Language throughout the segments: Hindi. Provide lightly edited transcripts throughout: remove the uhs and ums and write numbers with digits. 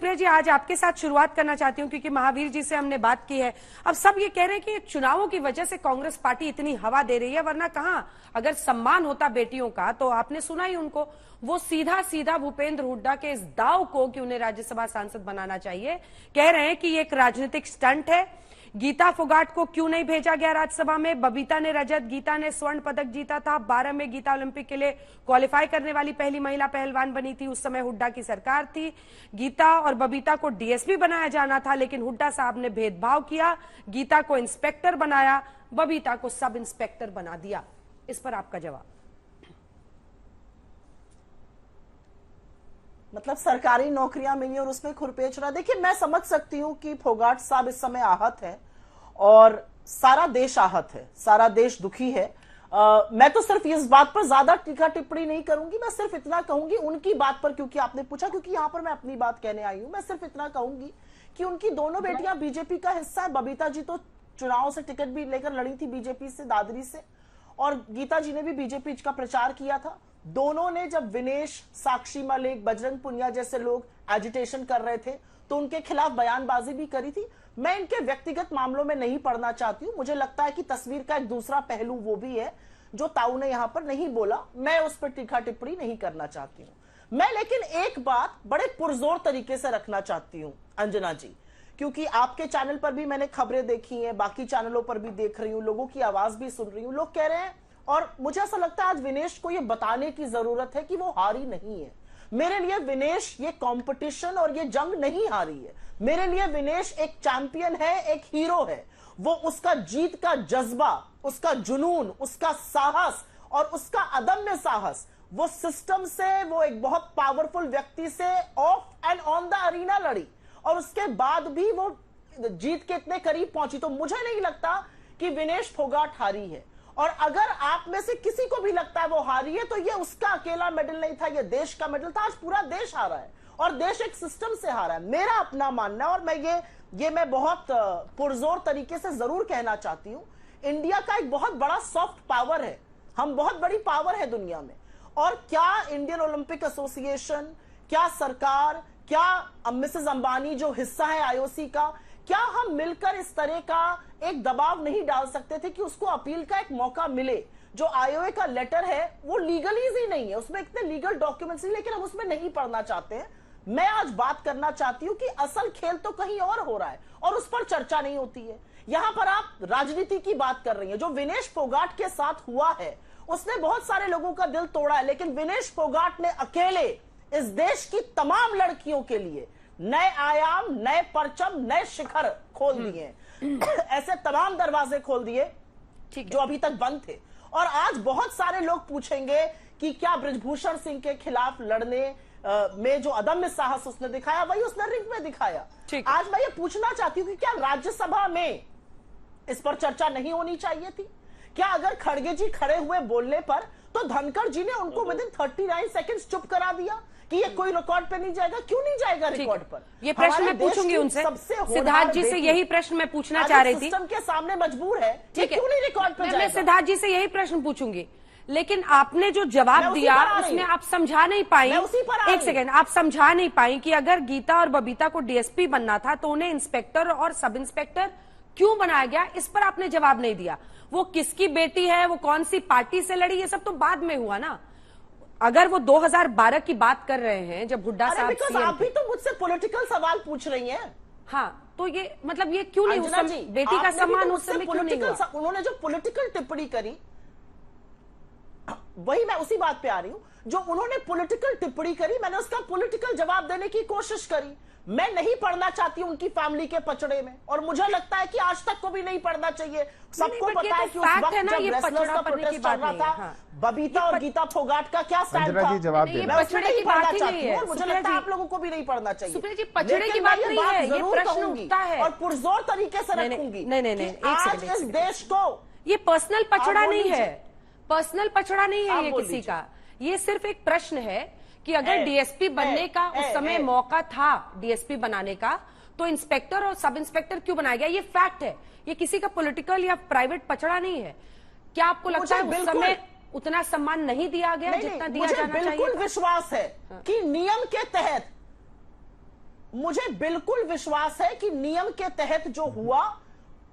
सुप्रिया जी, आज आपके साथ शुरुआत करना चाहती हूँ क्योंकि महावीर जी से हमने बात की है। अब सब ये कह रहे हैं कि चुनावों की वजह से कांग्रेस पार्टी इतनी हवा दे रही है, वरना कहाँ, अगर सम्मान होता बेटियों का तो आपने सुना ही उनको, वो सीधा सीधा भूपेंद्र हुड्डा के इस दाव को कि उन्हें राज्यसभा सांसद बनाना चाहिए, कह रहे हैं कि ये एक राजनीतिक स्टंट है। गीता फोगाट को क्यों नहीं भेजा गया राज्यसभा में? बबीता ने रजत, गीता ने स्वर्ण पदक जीता था। 12 में गीता ओलंपिक के लिए क्वालिफाई करने वाली पहली महिला पहलवान बनी थी। उस समय हुड्डा की सरकार थी। गीता और बबीता को डीएसपी बनाया जाना था, लेकिन हुड्डा साहब ने भेदभाव किया, गीता को इंस्पेक्टर बनाया, बबीता को सब इंस्पेक्टर बना दिया। इस पर आपका जवाब? मतलब सरकारी नौकरियां मिली और उसमें खुरपेच रहा। देखिए, मैं समझ सकती हूं कि फोगाट साहब इस समय आहत है और सारा देश आहत है, सारा देश दुखी है। मैं तो सिर्फ इस बात पर ज्यादा टीका टिप्पणी नहीं करूंगी, मैं सिर्फ इतना कहूंगी उनकी बात पर, क्योंकि आपने पूछा, क्योंकि यहां पर मैं अपनी बात कहने आई हूं। मैं सिर्फ इतना कहूंगी कि उनकी दोनों बेटियां बीजेपी का हिस्सा है। बबीता जी तो चुनाव से टिकट भी लेकर लड़ी थी बीजेपी से, दादरी से, और गीता जी ने भी बीजेपी का प्रचार किया था। दोनों ने जब विनेश, साक्षी मलिक, बजरंग पुनिया जैसे लोग एजिटेशन कर रहे थे तो उनके खिलाफ बयानबाजी भी करी थी। मैं इनके व्यक्तिगत मामलों में नहीं पढ़ना चाहती हूं। मुझे लगता है कि तस्वीर का एक दूसरा पहलू वो भी है जो ताऊ ने यहां पर नहीं बोला। मैं उस पर टीका टिप्पणी नहीं करना चाहती हूं। मैं लेकिन एक बात बड़े पुरजोर तरीके से रखना चाहती हूं अंजना जी, क्योंकि आपके चैनल पर भी मैंने खबरें देखी हैं, बाकी चैनलों पर भी देख रही हूं, लोगों की आवाज भी सुन रही हूं। लोग कह रहे हैं, और मुझे ऐसा लगता है आज विनेश को यह बताने की जरूरत है कि वो हारी नहीं है। मेरे लिए विनेश ये कंपटीशन और ये जंग नहीं हारी है। मेरे लिए विनेश एक चैंपियन है, एक हीरो है। वो उसका जीत का जज्बा, उसका जुनून, उसका साहस और उसका अदम्य साहस, वो सिस्टम से, वो एक बहुत पावरफुल व्यक्ति से off and on the arena लड़ी और उसके बाद भी वो जीत के इतने करीब पहुंची। तो मुझे नहीं लगता कि विनेश फोगाट हारी है। और अगर आप में से किसी को भी लगता है वो हारी है तो ये उसका अकेला मेडल नहीं था, ये देश का मेडल था। आज पूरा देश हारा है और देश एक सिस्टम से हारा है, मेरा अपना मानना है। और मैं बहुत पुरजोर तरीके से जरूर कहना चाहती हूं, इंडिया का एक बहुत बड़ा सॉफ्ट पावर है, हम बहुत बड़ी पावर है दुनिया में। और क्या इंडियन ओलंपिक एसोसिएशन, क्या सरकार, क्या मिसेस अंबानी जो हिस्सा है आईओसी का, क्या हम मिलकर इस तरह का एक दबाव नहीं डाल सकते थे कि उसको अपील का एक मौका मिले? जो आईओए का लेटर है वो लीगलीज नहीं है, उसमें इतने लीगल डॉक्यूमेंट्स नहीं, लेकिन हम उसमें नहीं पढ़ना चाहते हैं। मैं आज बात करना चाहती हूं कि असल खेल तो कहीं और हो रहा है और उस पर चर्चा नहीं होती है। यहां पर आप राजनीति की बात कर रही हैं। जो विनेश फोगाट के साथ हुआ है उसने बहुत सारे लोगों का दिल तोड़ा है, लेकिन विनेश फोगाट ने अकेले इस देश की तमाम लड़कियों के लिए नए आयाम, नए परचम, नए शिखर खोल दिए। ऐसे तमाम दरवाजे खोल दिए जो अभी तक बंद थे। और आज बहुत सारे लोग पूछेंगे कि क्या बृजभूषण सिंह के खिलाफ लड़ने में जो अदम्य साहस उसने दिखाया वही उसने रिंग में दिखाया। आज मैं ये पूछना चाहती हूँ कि क्या राज्यसभा में इस पर चर्चा नहीं होनी चाहिए थी? क्या अगर खड़गे जी खड़े हुए बोलने पर तो धनखड़ जी ने उनको विदिन 39 सेकंड्स चुप करा दिया कि ये कोई रिकॉर्ड पे नहीं जाएगा? क्यों नहीं जाएगा रिकॉर्ड पर? ये प्रश्न मैं पूछूंगी उनसे, सिद्धार्थ जी से यही प्रश्न मैं पूछना चाह रही थी। सिस्टम के सामने मजबूर है, क्यों नहीं रिकॉर्ड पे जाएगा? मैं सिद्धार्थ जी से यही प्रश्न पूछूंगी, लेकिन आपने जो जवाब दिया उसमें आप समझा नहीं पाई। एक सेकंड, आप समझा नहीं पाई कि अगर गीता और बबीता को डीएसपी बनना था तो उन्हें इंस्पेक्टर और सब इंस्पेक्टर क्यों बनाया गया, इस पर आपने जवाब नहीं दिया। वो किसकी बेटी है, वो कौन सी पार्टी से लड़ी, ये सब तो बाद में हुआ ना। अगर वो 2012 की बात कर रहे हैं जब हुड्डा साहब सीएम, आप भी तो मुझसे पॉलिटिकल सवाल पूछ रही हैं। हाँ, तो ये मतलब ये क्यों नहीं, उस समय बेटी का सम्मान उस समय क्यों नहीं हुआ? उन्होंने जो पॉलिटिकल टिप्पणी करी, वही मैं उसी बात पे आ रही हूं। जो उन्होंने पॉलिटिकल टिप्पणी करी, मैंने उसका पॉलिटिकल जवाब देने की कोशिश करी। मैं नहीं पढ़ना चाहती उनकी फैमिली के पचड़े में, और मुझे लगता है कि आज तक को भी नहीं पढ़ना चाहिए। सबको पता है कि उस वक्त जब रेसलर्स का प्रोटेस्ट चल रहा था, बबीता और गीता फोगाट का क्या स्टैंड था, मैं उसमें नहीं पढ़ना चाहती हूँ। मुझे लगता है आप लोगों को भी नहीं पढ़ना चाहिए। पचड़े की बात नहीं है, ये प्रश्न उठता है और पुरजोर तरीके से रखूंगी। नहीं, आज इस देश को, ये पर्सनल पचड़ा नहीं है, पर्सनल पचड़ा नहीं है ये किसी का। ये सिर्फ एक प्रश्न है कि अगर डीएसपी बनने का उस समय मौका था, डीएसपी बनाने का, तो इंस्पेक्टर और सब इंस्पेक्टर क्यों बनाया गया? ये फैक्ट है, ये किसी का पॉलिटिकल या प्राइवेट पचड़ा नहीं है। क्या आपको लगता है उस समय उतना सम्मान नहीं दिया गया जितना दिया जाना चाहिए? बिल्कुल विश्वास है कि नियम के तहत मुझे बिल्कुल विश्वास है कि नियम के तहत जो हुआ,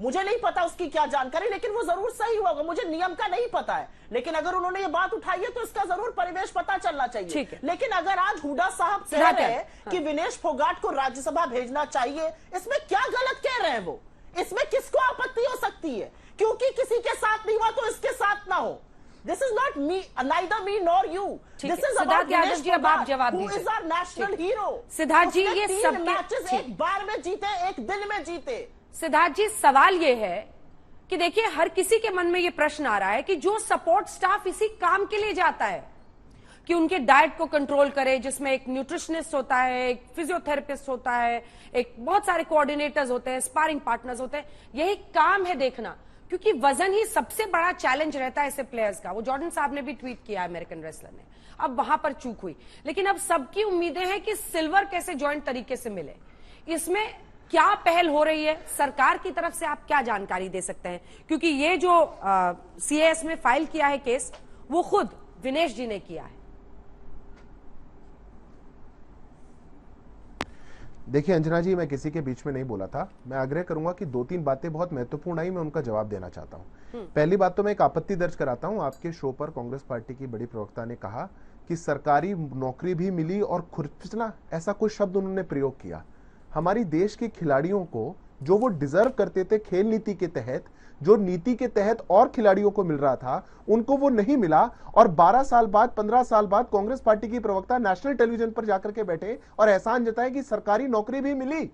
मुझे नहीं पता उसकी क्या जानकारी, लेकिन वो जरूर सही होगा। मुझे नियम का नहीं पता है, लेकिन अगर उन्होंने ये बात उठाई है तो इसका जरूर परिवेश पता चलना चाहिए। लेकिन अगर आज हुड्डा साहब कह रहे हैं कि विनेश फोगाट को राज्यसभा भेजना चाहिए, इसमें क्या गलत कह रहे हैं वो? इसमें किसको आपत्ति हो सकती है? क्योंकि किसी के साथ नहीं हुआ तो इसके साथ ना हो। This is not me, neither me nor you. This is about Vinesh Phogat, who is our national hero. Siddharth जी, ये सब मैचेस एक बार में जीते, एक दिन में जीते। सिद्धार्थ जी, सवाल ये है कि देखिए, हर किसी के मन में ये प्रश्न आ रहा है कि जो सपोर्ट स्टाफ इसी काम के लिए जाता है कि उनके डाइट को कंट्रोल करे, जिसमें एक न्यूट्रिशनिस्ट होता है, एक फिजियोथेरेपिस्ट होता है, एक बहुत सारे कोऑर्डिनेटर्स होते हैं, स्पारिंग पार्टनर्स होते हैं, यही काम है देखना, क्योंकि वजन ही सबसे बड़ा चैलेंज रहता है ऐसे प्लेयर्स का। वो जॉर्डन साहब ने भी ट्वीट किया अमेरिकन रेसलर ने, अब वहां पर चूक हुई, लेकिन अब सबकी उम्मीदें हैं कि सिल्वर कैसे जॉइंट तरीके से मिले। इसमें क्या पहल हो रही है सरकार की तरफ से, आप क्या जानकारी दे सकते हैं? क्योंकि ये जो सीएएस में फाइल किया है केस, वो खुद विनेश जी ने किया है। देखिए अंजना जी, मैं किसी के बीच में नहीं बोला था। मैं आग्रह करूंगा कि 2-3 बातें बहुत महत्वपूर्ण आई, मैं उनका जवाब देना चाहता हूं। पहली बात तो मैं एक आपत्ति दर्ज कराता हूं। आपके शो पर कांग्रेस पार्टी की बड़ी प्रवक्ता ने कहा कि सरकारी नौकरी भी मिली और खुरचना, ऐसा कोई शब्द उन्होंने प्रयोग किया। हमारी देश के खिलाड़ियों को जो वो डिजर्व करते थे खेल नीति के तहत, जो नीति के तहत और खिलाड़ियों को मिल रहा था, उनको वो नहीं मिला। और 12 साल बाद, 15 साल बाद कांग्रेस पार्टी की प्रवक्ता नेशनल टेलीविजन पर जाकर के बैठे और एहसान जताए कि सरकारी नौकरी भी मिली,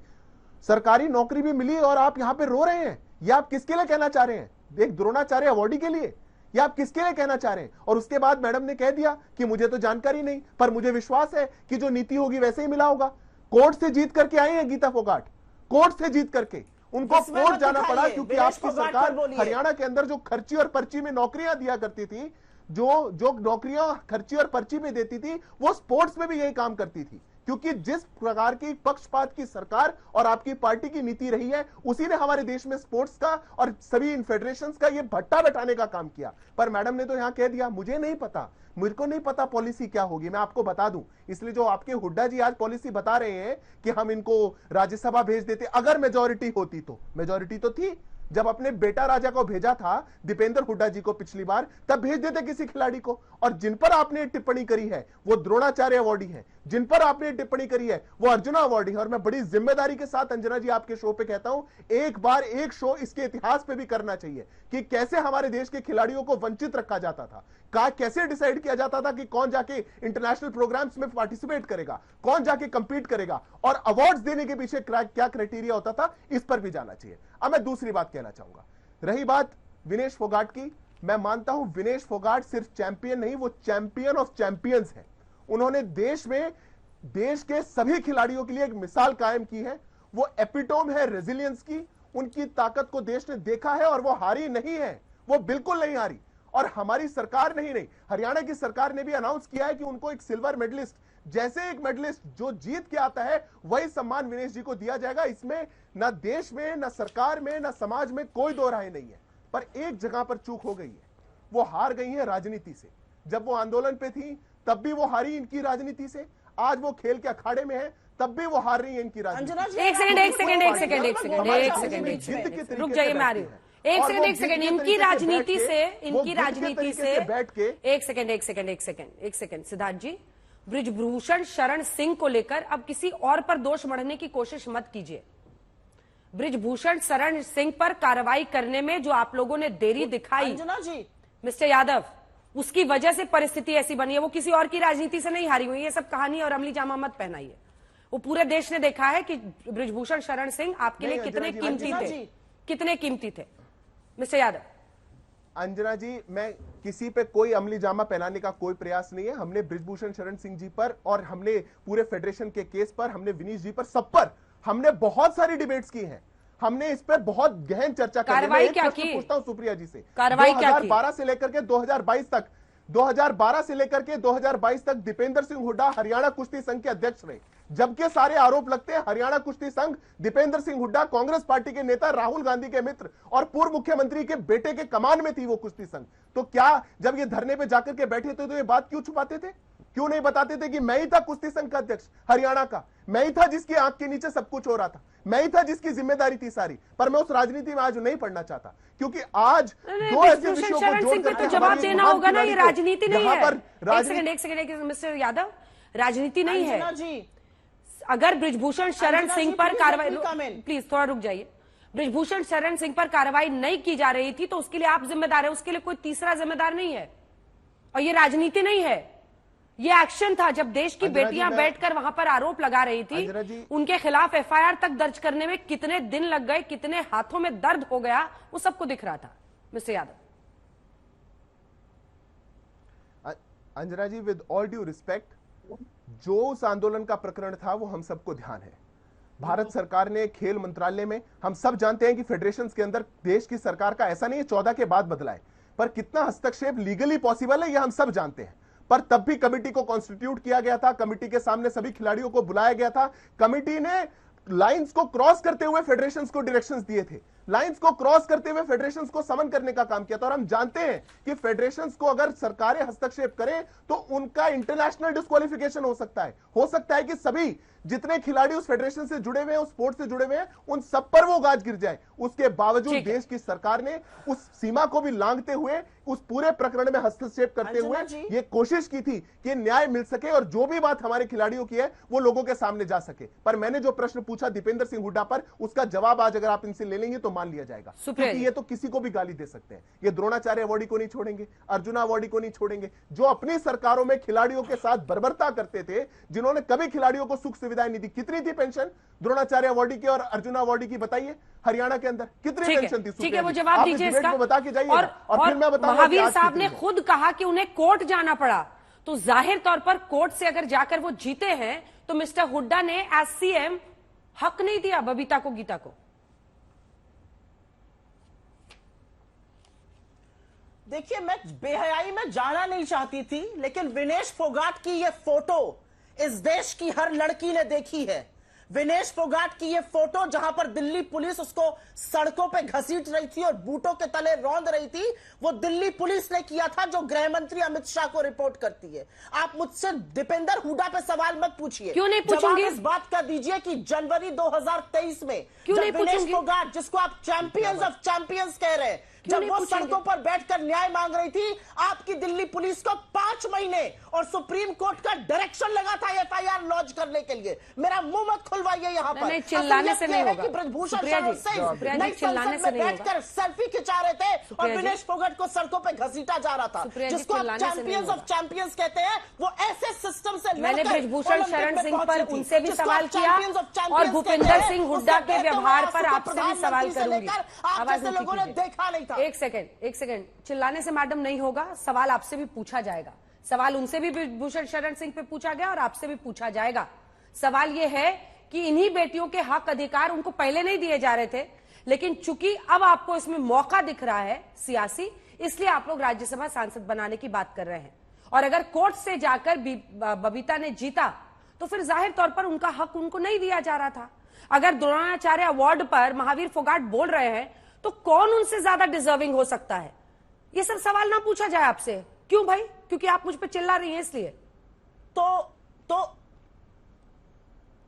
सरकारी नौकरी भी मिली, और आप यहां पे रो रहे हैं। ये आप किसके लिए कहना चाह रहे हैं? एक द्रोणाचार्य अवार्डी के लिए? या आप किसके लिए कहना चाह रहे हैं? और उसके बाद मैडम ने कह दिया कि मुझे तो जानकारी नहीं, पर मुझे विश्वास है कि जो नीति होगी वैसे ही मिला होगा। कोर्ट से जीत करके आई है गीता फोगाट, कोर्ट से जीत करके उनको कोर्ट जाना पड़ा, क्योंकि आपकी सरकार हरियाणा के अंदर जो खर्ची और पर्ची में नौकरियां दिया करती थी, जो नौकरियां खर्ची और पर्ची में देती थी, वो स्पोर्ट्स में भी यही काम करती थी। क्योंकि जिस प्रकार की पक्षपात की सरकार और आपकी पार्टी की नीति रही है, उसी ने हमारे देश में स्पोर्ट्स का और सभी इन फेडरेशंस का ये भट्टा बैठाने का काम किया। पर मैडम ने तो यहां कह दिया मुझे नहीं पता, मुझे को नहीं पता पॉलिसी क्या होगी। मैं आपको बता दूं, इसलिए जो आपके हुड्डा जी आज पॉलिसी बता रहे हैं कि हम इनको राज्यसभा भेज देते, अगर मेजॉरिटी होती तो, मेजॉरिटी तो थी जब अपने बेटा राजा को भेजा था दीपेंद्र हुड्डा जी को पिछली बार, तब भेज देते किसी खिलाड़ी को। और जिन पर आपने टिप्पणी करी है वो द्रोणाचार्य अवार्डी है, जिन पर आपने टिप्पणी करी है वो अर्जुना अवार्डी है। और मैं बड़ी जिम्मेदारी के साथ अंजना जी आपके शो पे कहता हूं, एक बार एक शो इसके इतिहास पे भी करना चाहिए कि कैसे हमारे देश के खिलाड़ियों को वंचित रखा जाता था, कैसे डिसाइड किया जाता था कि कौन जाके इंटरनेशनल प्रोग्राम्स में पार्टिसिपेट करेगा, कौन जाके कंपीट करेगा, और अवार्ड्स देने के पीछे क्या क्राइटेरिया होता था, इस पर भी जाना चाहिए। अब मैं दूसरी बात कहना चाहूंगा, रही बात विनेश फोगाट की, मैं मानता हूं विनेश फोगाट सिर्फ चैंपियन नहीं, वो चैंपियन ऑफ चैंपियंस है। उन्होंने देश में देश के सभी खिलाड़ियों के लिए एक मिसाल कायम की है। वो एपिटोम है रेजिलियंस की। उनकी ताकत को देश ने देखा है और वो हारी नहीं है, वो बिल्कुल नहीं हारी। और हमारी सरकार नहीं, हरियाणा की सरकार ने भी अनाउंस किया है कि उनको एक सिल्वर मेडलिस्ट, जैसे एक मेडलिस्ट जो जीत के आता है वही सम्मान विनेश जी को दिया जाएगा। इसमें ना देश में, ना सरकार में, ना समाज में कोई दो राय नहीं है। पर एक जगह पर चूक हो गई है, वो हार गई है राजनीति से। जब वो आंदोलन पे थी तब भी वो हारी इनकी राजनीति से, आज वो खेल के अखाड़े में है तब भी वो हार रही है इनकी राजनीति। रुक जाइए, मैं आ रही हूँ। एक सेकंड इनकी राजनीति से बैठ के एक सेकंड सिद्धार्थ जी, बृजभूषण शरण सिंह को लेकर अब किसी और पर दोष मढ़ने की कोशिश मत कीजिए। बृजभूषण शरण सिंह पर कार्रवाई करने में जो आप लोगों ने देरी दिखाई मिस्टर यादव, उसकी वजह से परिस्थिति ऐसी बनी है। वो किसी और की राजनीति से नहीं हारी हुई। ये सब कहानी और अमली जामा मत पहनाइए। वो पूरे देश ने देखा है कि बृजभूषण शरण सिंह आपके लिए कितने कीमती थे मिस्टर यादव। अंजना जी, मैं किसी पे कोई अमली जामा पहनाने का कोई प्रयास नहीं है। हमने बृजभूषण शरण सिंह जी पर और हमने पूरे फेडरेशन के केस पर, हमने विनीश जी पर, सब पर हमने बहुत सारी डिबेट्स की हैं। हमने इस पर बहुत गहन चर्चा की। कार्रवाई क्या की? पूछता हूं सुप्रिया जी से, कार्रवाई क्या की? 2012 से लेकर के 2022 तक, 2012 से लेकर के 2022 तक दीपेंद्र सिंह हुड्डा हरियाणा कुश्ती संघ के अध्यक्ष रहे, जबकि सारे आरोप लगते हैं हरियाणा कुश्ती संघ, दीपेंद्र सिंह हुड्डा कांग्रेस पार्टी के नेता राहुल गांधी के मित्र और पूर्व मुख्यमंत्री के बेटे के कमान में थी वो कुश्ती संघ। तो क्या जब ये धरने पे जाकर के बैठे थे तो ये बात क्यों छुपाते थे? क्यों नहीं बताते थे कि मैं ही था कुश्ती संघ का अध्यक्ष हरियाणा का, मैं ही था जिसकी आंख के नीचे सब कुछ हो रहा था, मैं ही था जिसकी जिम्मेदारी थी सारी। पर मैं उस राजनीति में आज नहीं पढ़ना चाहता, क्योंकि आज दो ऐसे विषयों को जोड़कर जवाब देना होगा ना, ये राजनीति नहीं है। एक सेकंड मिस्टर यादव, राजनीति नहीं है जी। अगर ब्रिजभूषण शरण सिंह पर कार्रवाई, प्लीज थोड़ा रुक जाइए, ब्रिजभूषण शरण सिंह पर कार्रवाई नहीं की जा रही थी तो उसके लिए आप जिम्मेदार है, उसके लिए कोई तीसरा जिम्मेदार नहीं है। और ये राजनीति नहीं है, ये एक्शन था। जब देश की बेटियां बैठकर वहां पर आरोप लगा रही थी, उनके खिलाफ एफआईआर तक दर्ज करने में कितने दिन लग गए, कितने हाथों में दर्द हो गया, वो सबको दिख रहा था। Mister Yadav. Anjana ji, with all due respect, जो उस आंदोलन का प्रकरण था वो हम सबको ध्यान है। भारत सरकार ने खेल मंत्रालय में, हम सब जानते हैं कि फेडरेशन के अंदर देश की सरकार का ऐसा नहीं है 14 के बाद बदला है, पर कितना हस्तक्षेप लीगली पॉसिबल है ये हम सब जानते हैं। पर तब भी कमिटी को कॉन्स्टिट्यूट किया गया था, कमिटी के सामने सभी खिलाड़ियों को बुलाया गया था, कमिटी ने लाइंस को क्रॉस करते हुए फेडरेशंस को डायरेक्शंस दिए थे, लाइंस को क्रॉस करते हुए फेडरेशंस को समन करने का काम किया था। और हम जानते हैं कि फेडरेशंस को अगर सरकारें हस्तक्षेप करें तो उनका इंटरनेशनल डिस्क्वालिफिकेशन हो सकता है कि सभी जितने खिलाड़ी उस फेडरेशन से जुड़े हुए हैं, उस स्पोर्ट से जुड़े हुए हैं, उन सब पर वो गाज गिर जाए। उसके बावजूद देश की सरकार ने उस सीमा को भी लांघते हुए, उस पूरे प्रकरण में हस्तक्षेप करते हुए ये कोशिश की थी कि न्याय मिल सके और जो भी बात हमारे खिलाड़ियों की है वो लोगों के सामने जा सके। पर मैंने जो प्रश्न पूछा दीपेंद्र सिंह हुड्डा पर, उसका जवाब आज अगर आप इनसे ले लेंगे तो मान लिया जाएगा, क्योंकि ये तो किसी को भी गाली दे सकते हैं। ये द्रोणाचार्य अवार्डी को नहीं छोड़ेंगे, अर्जुना अवार्डी को नहीं छोड़ेंगे, जो अपनी सरकारों में खिलाड़ियों के साथ बर्बरता करते थे, जिन्होंने कभी खिलाड़ियों को सुख सुविधाएं नहीं दी। कितनी थी पेंशन द्रोणाचार्य अवार्डी की और अर्जुना अवार्डी की, बताइए हरियाणा के अंदर कितनी पेंशन थी? ठीक है, वो जवाब दीजिए इसका, बता के जाइए। और फिर मैं बताऊंगा। महावीर साहब ने खुद कहा कि उन्हें कोर्ट जाना पड़ा, तो जाहिर तौर पर कोर्ट से अगर जाकर वो जीते हैं तो मिस्टर हुड्डा ने एज सीएम हक नहीं दिया बबीता को, गीता को। देखिए, मैं बेहयाई में जाना नहीं चाहती थी, लेकिन विनेश फोगाट की ये फोटो इस देश की हर लड़की ने देखी है। विनेश फोगाट की ये फोटो जहां पर दिल्ली पुलिस उसको सड़कों पे घसीट रही थी और बूटों के तले रौंद रही थी, वो दिल्ली पुलिस ने किया था, जो गृह मंत्री अमित शाह को रिपोर्ट करती है। आप मुझसे दीपेंद्र हुड्डा पे सवाल मत पूछिए। क्यों नहीं पूछूंगी? इस बात का दीजिए कि जनवरी 2023 में जब विनेश फोगाट, जिसको आप चैंपियंस ऑफ चैंपियंस कह रहे हैं, जब वो सड़कों पर बैठकर न्याय मांग रही थी, आपकी दिल्ली पुलिस को 5 महीने और सुप्रीम कोर्ट का डायरेक्शन लगा था एफआईआर लॉन्च करने के लिए। मेरा मुंह मत खुलवाइए यहाँ पर। चिल्लाने से नहीं होगा। ब्रजभूषण शरण सिंह चिल्लाने से बैठकर सेल्फी खिंचा रहे थे और विनेश फोगाट को सड़कों पर घसीटा जा रहा था, जिसको आप चैंपियंस ऑफ चैंपियंस कहते हैं। वो ऐसे सिस्टम से मैंने ब्रजभूषण शरण सिंह पर उनसे भी सवाल किया और भूपेंद्र सिंह हुड्डा के व्यवहार पर आपसे भी सवाल करूंगी। आवाज लोगों ने देखा नहीं था। एक सेकंड, चिल्लाने से मैडम नहीं होगा, सवाल आपसे भी पूछा जाएगा। सवाल उनसे भी ब्रजभूषण शरण सिंह पे पूछा गया और आपसे भी पूछा जाएगा। सवाल यह है कि इन्हीं बेटियों के हक अधिकार उनको पहले नहीं दिए जा रहे थे, लेकिन चूंकि अब आपको इसमें मौका दिख रहा है सियासी, इसलिए आप लोग राज्यसभा सांसद बनाने की बात कर रहे हैं। और अगर कोर्ट से जाकर बबीता ने जीता तो फिर जाहिर तौर पर उनका हक उनको नहीं दिया जा रहा था। अगर द्रोणाचार्य अवार्ड पर महावीर फोगाट बोल रहे हैं तो कौन उनसे ज्यादा डिजर्विंग हो सकता है? ये सब सवाल ना पूछा जाए आपसे। क्यों भाई? क्योंकि आप मुझ पे चिल्ला रही हैं इसलिए। तो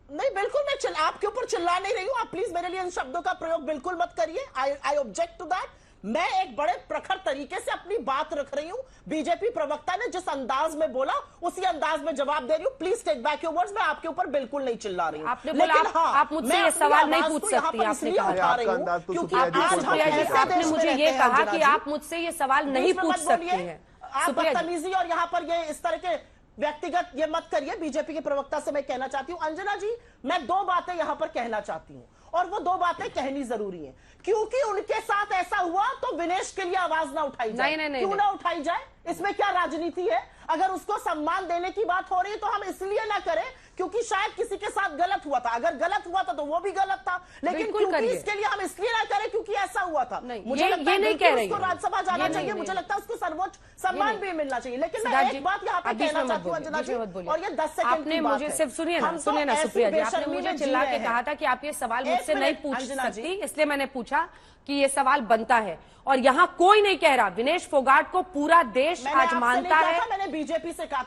नहीं, बिल्कुल मैं आपके ऊपर चिल्ला नहीं रही हूं। आप प्लीज मेरे लिए इन शब्दों का प्रयोग बिल्कुल मत करिए। I object to that. मैं एक बड़े प्रखर तरीके से अपनी बात रख रही हूं। बीजेपी प्रवक्ता ने जिस अंदाज में बोला उसी अंदाज में जवाब दे रही हूं। Please take back your words. मैं आपके ऊपर बिल्कुल नहीं चिल्ला रही हूं। आपने बोला आप मुझसे ये सवाल नहीं पूछ सकती। आपने कहा क्योंकि आपने मुझे ये कहा कि आप मुझसे ये सवाल नहीं पूछ सकती हैं। आप बदतमीजी और यहाँ पर ये इस तरह के व्यक्तिगत ये मत करिए। बीजेपी के प्रवक्ता से मैं कहना चाहती हूं, अंजना जी, मैं 2 बातें यहां पर कहना चाहती हूं और वो 2 बातें कहनी जरूरी है, क्योंकि उनके साथ ऐसा हुआ तो विनेश के लिए आवाज ना उठाई जाए। क्यों ना उठाई जाए? इसमें क्या राजनीति है? अगर उसको सम्मान देने की बात हो रही है तो हम इसलिए ना करें क्योंकि शायद किसी के साथ गलत हुआ था। अगर गलत हुआ था तो वो भी गलत था, लेकिन क्योंकि इसके लिए हम इसलिए ना करें क्योंकि ऐसा हुआ था। मुझे लगता है नहीं कह रही उसको राज्यसभा जाना चाहिए। मुझे लगता है उसको सर्वोच्च सम्मान भी मिलना चाहिए। लेकिन मैं एक बात यहाँ पे कहना चाहती हूँ अंजना जी, और ये 10 सेकंड आपने मुझे सिर्फ सुनिए ना सुप्रिया जी, आपने मुझे चिल्ला के कहा था कि आप ये सवाल मुझसे नहीं पूछ सकती, इसलिए मैंने पूछा कि ये सवाल बनता है। और यहाँ कोई नहीं कह रहा, विनेश फोगाट को पूरा देश आज मानता है। मैंने बीजेपी से कहा था